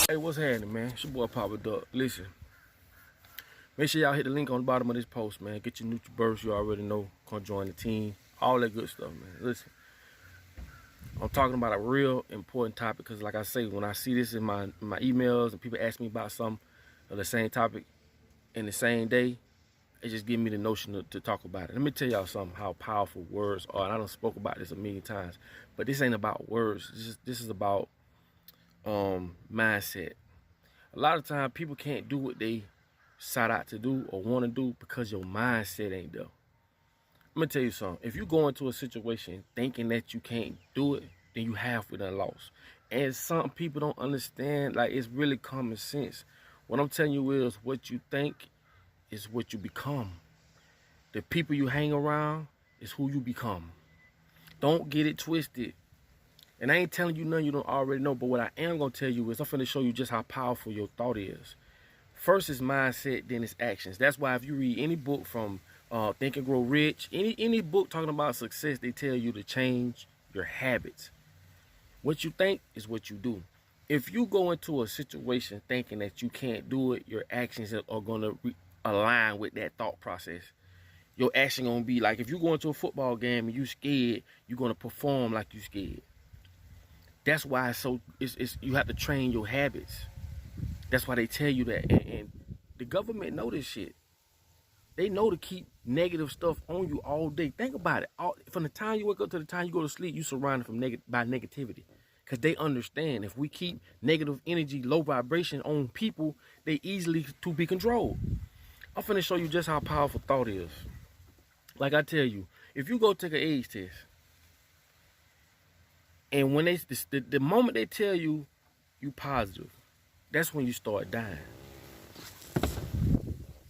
Hey, what's happening, man? It's your boy Papa Duck. Listen, make sure y'all hit the link on the bottom of this post, man. Get your NutraBurst, you already know. Come join the team. All that good stuff, man. Listen, I'm talking about a real important topic because, like I say, when I see this in my emails and people ask me about something of the same topic in the same day, it just gives me the notion to talk about it. Let me tell y'all something, how powerful words are. And I done spoke about this a million times, but this ain't about words. This is about mindset. A lot of times people can't do what they set out to do or want to do because your mindset ain't there. Let me tell you something. If you go into a situation thinking that you can't do it, then you halfway done lost. And some people don't understand, like, it's really common sense. What I'm telling you is what you think is what you become. The people you hang around is who you become. Don't get it twisted. And I ain't telling you nothing you don't already know, but what I am going to tell you is I'm finna show you just how powerful your thought is. First is mindset, then it's actions. That's why if you read any book from Think and Grow Rich, any book talking about success, they tell you to change your habits. What you think is what you do. If you go into a situation thinking that you can't do it, your actions are going to align with that thought process. Your action going to be like, if you go into a football game and you scared, you're going to perform like you scared. That's why you have to train your habits. That's why they tell you that. And the government know this shit. They know to keep negative stuff on you all day. Think about it. From the time you wake up to the time you go to sleep, you surrounded by negativity. Because they understand if we keep negative energy, low vibration on people, they easily to be controlled. I'm finna show you just how powerful thought is. Like I tell you, if you go take an AIDS test, and when the moment they tell you positive, that's when you start dying.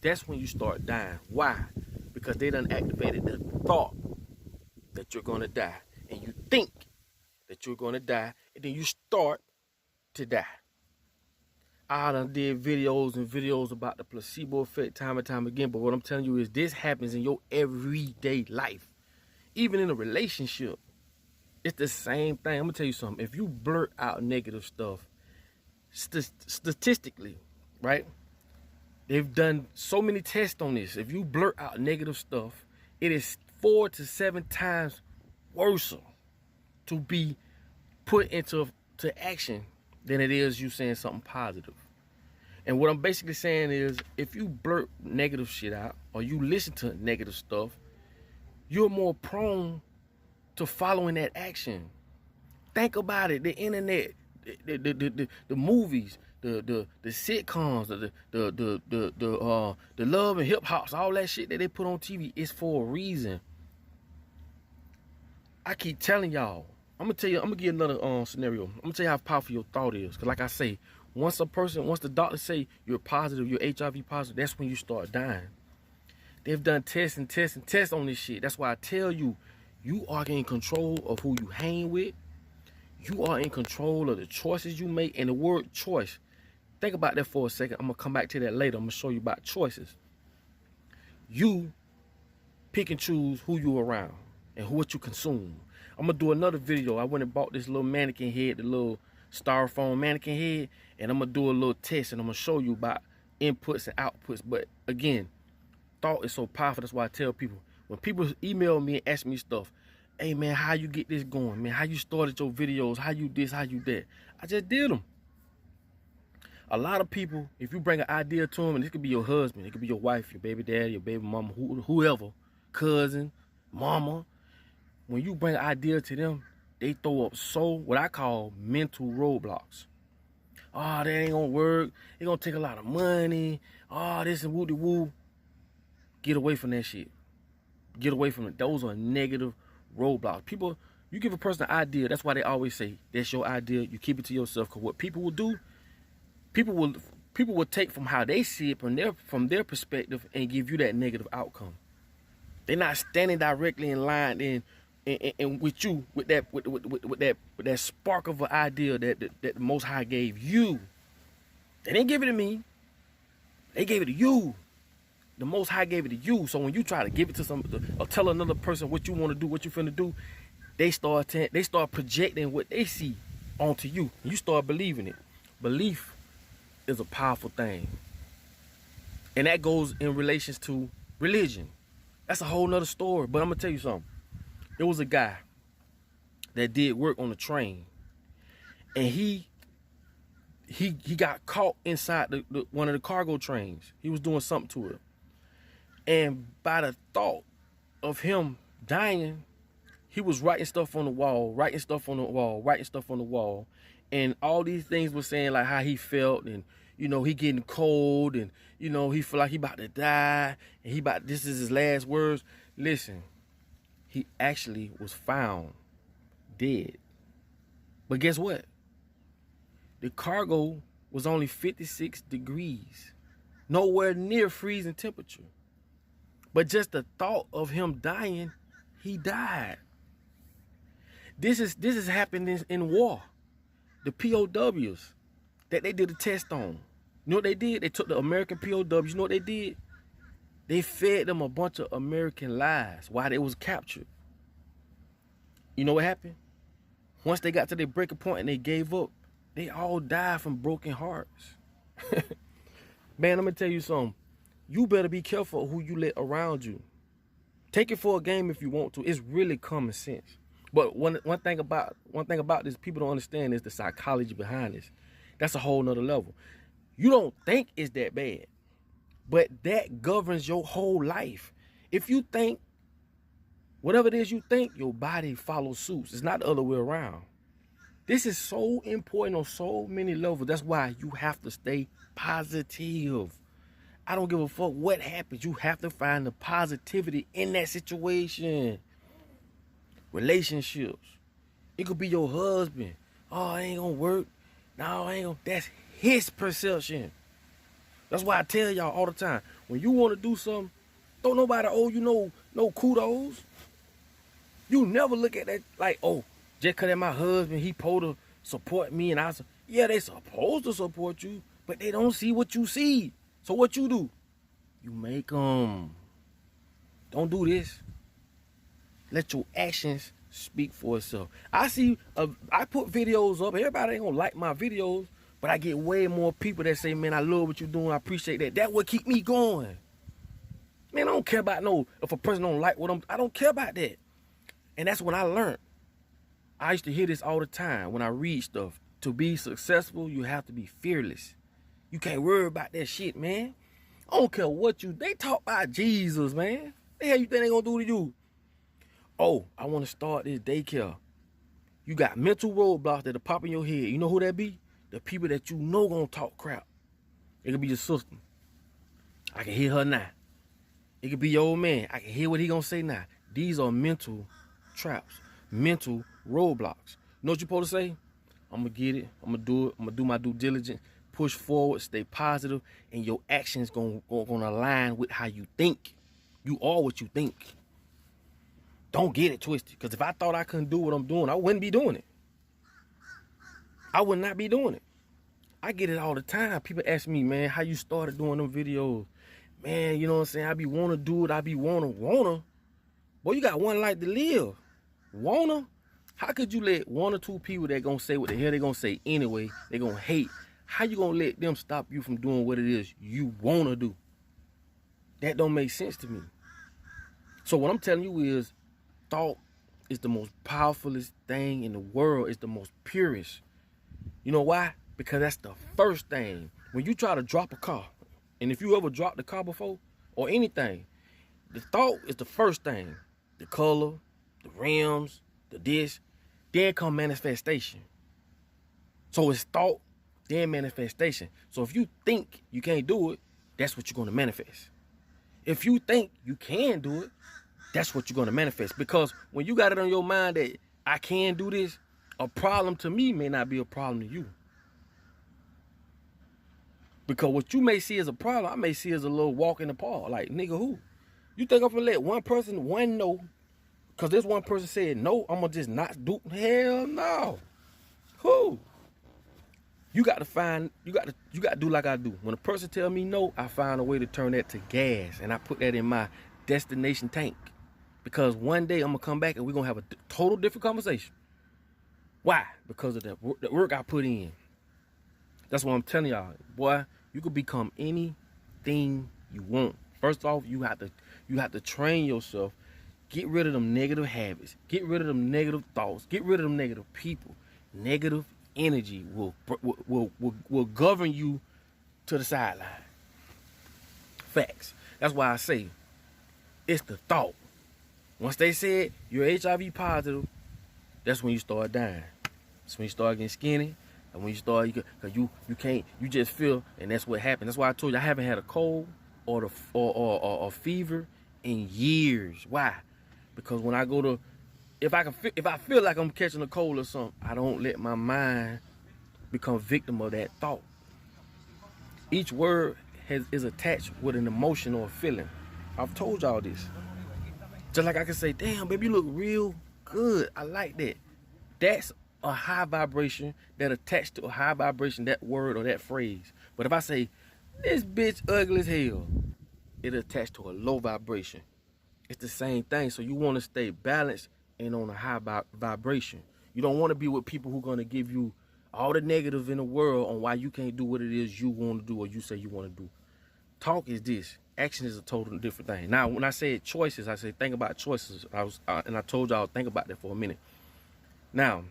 That's when you start dying. Why? Because they done activated the thought that you're gonna die. And you think that you're gonna die, and then you start to die. I done did videos and videos about the placebo effect time and time again, but what I'm telling you is this happens in your everyday life. Even in a relationship, it's the same thing. I'm gonna tell you something. If you blurt out negative stuff, statistically, right? They've done so many tests on this. If you blurt out negative stuff, it is 4 to 7 times worse to be put into action than it is you saying something positive. And what I'm basically saying is, if you blurt negative shit out or you listen to negative stuff, you're more prone to following that action. Think about it. The internet, the movies, the sitcoms, the love and hip hops, all that shit that they put on TV is for a reason. I keep telling y'all. I'm gonna give you another scenario. I'm gonna tell you how powerful your thought is. Cause like I say, once the doctor say you're positive, you're HIV positive, that's when you start dying. They've done tests and tests and tests on this shit. That's why I tell you, you are in control of who you hang with. You are in control of the choices you make. And the word choice, think about that for a second. I'm gonna come back to that later. I'm gonna show you about choices. You pick and choose who you around and what you consume. I'm gonna do another video. I went and bought this little mannequin head, the little styrofoam mannequin head, and I'm gonna do a little test and I'm gonna show you about inputs and outputs. But again, thought is so powerful. That's why I tell people, when people email me and ask me stuff, hey man, how you get this going, man? How you started your videos? How you this, how you that? I just did them. A lot of people, if you bring an idea to them, and this could be your husband, it could be your wife, your baby daddy, your baby mama, whoever, cousin, mama, when you bring an idea to them, they throw up what I call mental roadblocks. Oh, that ain't gonna work. It's gonna take a lot of money. Oh, this and woo-de-woo. Get away from that shit. Get away from it. Those are negative roadblocks. People, you give a person an idea, that's why they always say, that's your idea, you keep it to yourself. Because what people will do, people will take from how they see it from their perspective and give you that negative outcome. They're not standing directly in line and with you with that spark of an idea that the Most High gave you. They didn't give it to me. They gave it to you. The Most High gave it to you. So when you try to give it to somebody or tell another person what you want to do, what you finna do, they start projecting what they see onto you. You start believing it. Belief is a powerful thing. And that goes in relations to religion. That's a whole nother story. But I'm going to tell you something. There was a guy that did work on the train. And he got caught inside one of the cargo trains. He was doing something to it. And by the thought of him dying, he was writing stuff on the wall, and all these things were saying like how he felt, and he getting cold, and he feel like he about to die, and this is his last words. Listen, he actually was found dead. But guess what? The cargo was only 56 degrees, nowhere near freezing temperature. But just the thought of him dying, he died. This is happening in war. The POWs that they did a test on. You know what they did? They took the American POWs. You know what they did? They fed them a bunch of American lies while they was captured. You know what happened? Once they got to their breaking point and they gave up, they all died from broken hearts. Man, I'm going to tell you something. You better be careful of who you let around you. Take it for a game if you want to. It's really common sense. But one thing about this people don't understand is the psychology behind this. That's a whole nother level. You don't think it's that bad, but that governs your whole life. If you think whatever it is you think, your body follows suit. It's not the other way around. This is so important on so many levels. That's why you have to stay positive. I don't give a fuck what happens. You have to find the positivity in that situation. Relationships. It could be your husband. Oh, it ain't gonna work. No, it ain't gonna. That's his perception. That's why I tell y'all all the time. When you want to do something, don't nobody owe you no kudos. You never look at that like, oh, just cause that's my husband, he supposed to support me, and yeah, they supposed to support you, but they don't see what you see. So what you do? You make them. Don't do this. Let your actions speak for itself. I put videos up. Everybody ain't gonna like my videos, but I get way more people that say, man, I love what you're doing. I appreciate that. That would keep me going. Man, I don't care about if a person don't like I don't care about that. And that's what I learned. I used to hear this all the time when I read stuff. To be successful, you have to be fearless. You can't worry about that shit, man. I don't care what they talk about Jesus, man. What the hell you think they gonna do to you? Oh, I want to start this daycare. You got mental roadblocks that'll pop in your head. You know who that be? The people that you know gonna talk crap. It could be your sister. I can hear her now. It could be your old man. I can hear what he gonna say now. These are mental traps, mental roadblocks. You know what you're supposed to say? I'm gonna get it. I'm gonna do it. I'm gonna do my due diligence. Push forward, stay positive, and your actions gonna align with how you think. You are what you think. Don't get it twisted. Because if I thought I couldn't do what I'm doing, I wouldn't be doing it. I would not be doing it. I get it all the time. People ask me, man, how you started doing them videos? Man, you know what I'm saying? I be wanna do it. I be wanna. Boy, you got one life to live. Wanna? How could you let one or two people that gonna say what the hell they gonna say anyway, they gonna hate, how you gonna let them stop you from doing what it is you wanna do? That don't make sense to me. So what I'm telling you is, thought is the most powerfulest thing in the world. It's the most purest. You know why? Because that's the first thing. When you try to drop a car, and if you ever dropped the car before, or anything, the thought is the first thing. The color, the rims, the this, then come manifestation. So it's thought, then manifestation. So if you think you can't do it, that's what you're going to manifest. If you think you can do it, that's what you're going to manifest. Because when you got it on your mind that I can do this, a problem to me may not be a problem to you. Because what you may see as a problem, I may see as a little walk in the park. Like, nigga, who? You think I'm going to let one no, because this one person said no, I'm going to just not do? Hell no. Who? You got to do like I do. When a person tell me no, I find a way to turn that to gas. And I put that in my destination tank. Because one day I'm going to come back and we're going to have a total different conversation. Why? Because of the work I put in. That's what I'm telling y'all. Boy, you could become anything you want. First off, you have to train yourself. Get rid of them negative habits. Get rid of them negative thoughts. Get rid of them negative people. Negative energy will govern you to the sideline. Facts. That's why I say it's the thought. Once they said you're HIV positive, that's when you start dying. That's when you start getting skinny. And when you start, because you can't, you just feel, and that's what happened. That's why I told you I haven't had a cold or a fever in years. Why? Because when I go to, if I feel like I'm catching a cold or something, I don't let my mind become victim of that thought. Each word is attached with an emotion or a feeling. I've told y'all this. Just like I can say, damn, baby, you look real good. I like that. That's a high vibration that attached to a high vibration, that word or that phrase. But if I say, this bitch ugly as hell, it attached to a low vibration. It's the same thing. So you want to stay balanced and on a high vibration. You don't want to be with people who are going to give you all the negative in the world on why you can't do what it is you want to do or you say you want to do. Talk is this. Action is a totally different thing. Now, when I say choices, I say think about choices. And I told y'all think about that for a minute. Now,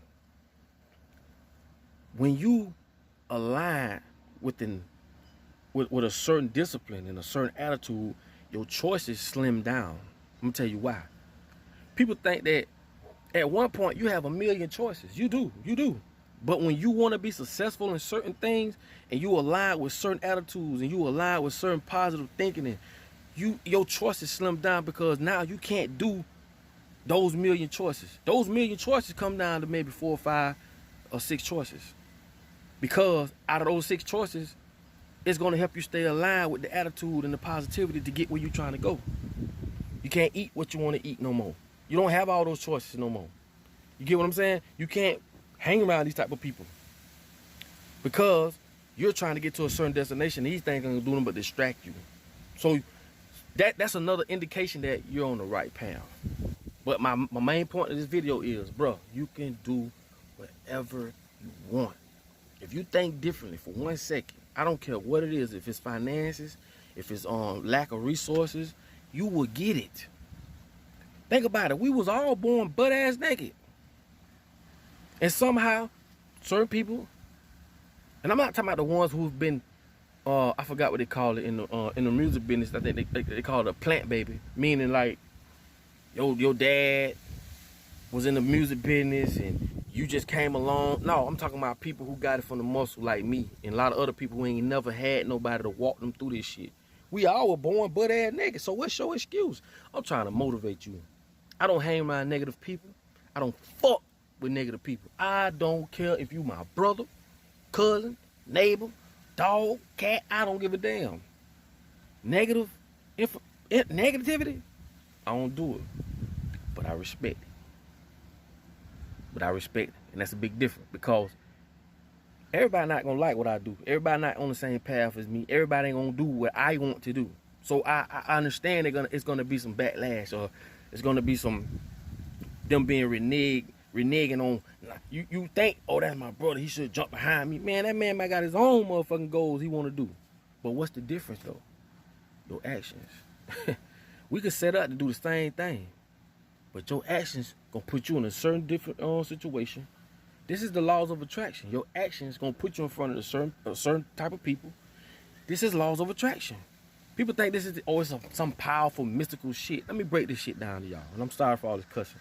when you align with a certain discipline and a certain attitude, your choices slim down. I'm gonna tell you why. People think that at one point you have a million choices. You do. But when you want to be successful in certain things and you align with certain attitudes and you align with certain positive thinking, and your choices slim down because now you can't do those million choices. Those million choices come down to maybe 4 or 5 or 6 choices. Because out of those 6 choices, it's going to help you stay aligned with the attitude and the positivity to get where you're trying to go. You can't eat what you want to eat no more. You don't have all those choices no more. You get what I'm saying? You can't hang around these type of people because you're trying to get to a certain destination. These things ain't gonna do nothing but distract you. So that's another indication that you're on the right path. But my main point of this video is, bro, you can do whatever you want. If you think differently for 1 second, I don't care what it is, if it's finances, if it's lack of resources, you will get it. Think about it. We was all born butt-ass naked. And somehow, certain people, and I'm not talking about the ones who've been, I forgot what they call it in the music business. I think they call it a plant baby, meaning like, your dad was in the music business and you just came along. No, I'm talking about people who got it from the muscle like me and a lot of other people who ain't never had nobody to walk them through this shit. We all were born butt-ass naked, so what's your excuse? I'm trying to motivate you. I don't hang around negative people. I don't fuck with negative people. I don't care if you my brother, cousin, neighbor, dog, cat. I don't give a damn. Negativity, I don't do it. But I respect it. And that's a big difference because everybody not gonna like what I do. Everybody not on the same path as me. Everybody ain't gonna do what I want to do. So I understand it's gonna be some backlash, or it's gonna be some them being reneging on. You think, oh, that's my brother, he should jump behind me. Man, that man might got his own motherfucking goals he wanna do. But what's the difference though? Your actions. We could set up to do the same thing, but your actions gonna put you in a certain different situation. This is the laws of attraction. Your actions gonna put you in front of a certain type of people. This is laws of attraction. People think this is always some powerful mystical shit. Let me break this shit down to y'all. And I'm sorry for all this cussing.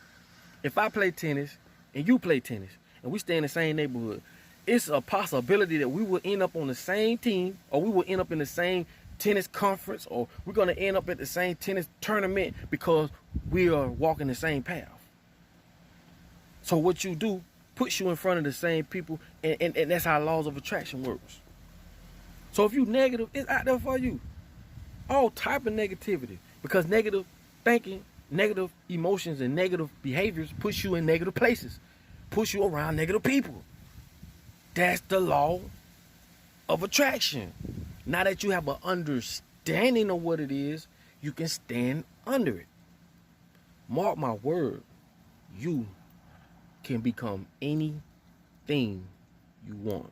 If I play tennis and you play tennis and we stay in the same neighborhood, it's a possibility that we will end up on the same team, or we will end up in the same tennis conference, or we're gonna end up at the same tennis tournament because we are walking the same path. So what you do puts you in front of the same people, and that's how laws of attraction works. So if you negative, it's out there for you. All type of negativity, because negative thinking, negative emotions, and negative behaviors push you in negative places, push you around negative people. That's the law of attraction. Now that you have an understanding of what it is, you can stand under it. Mark my word, you can become anything you want.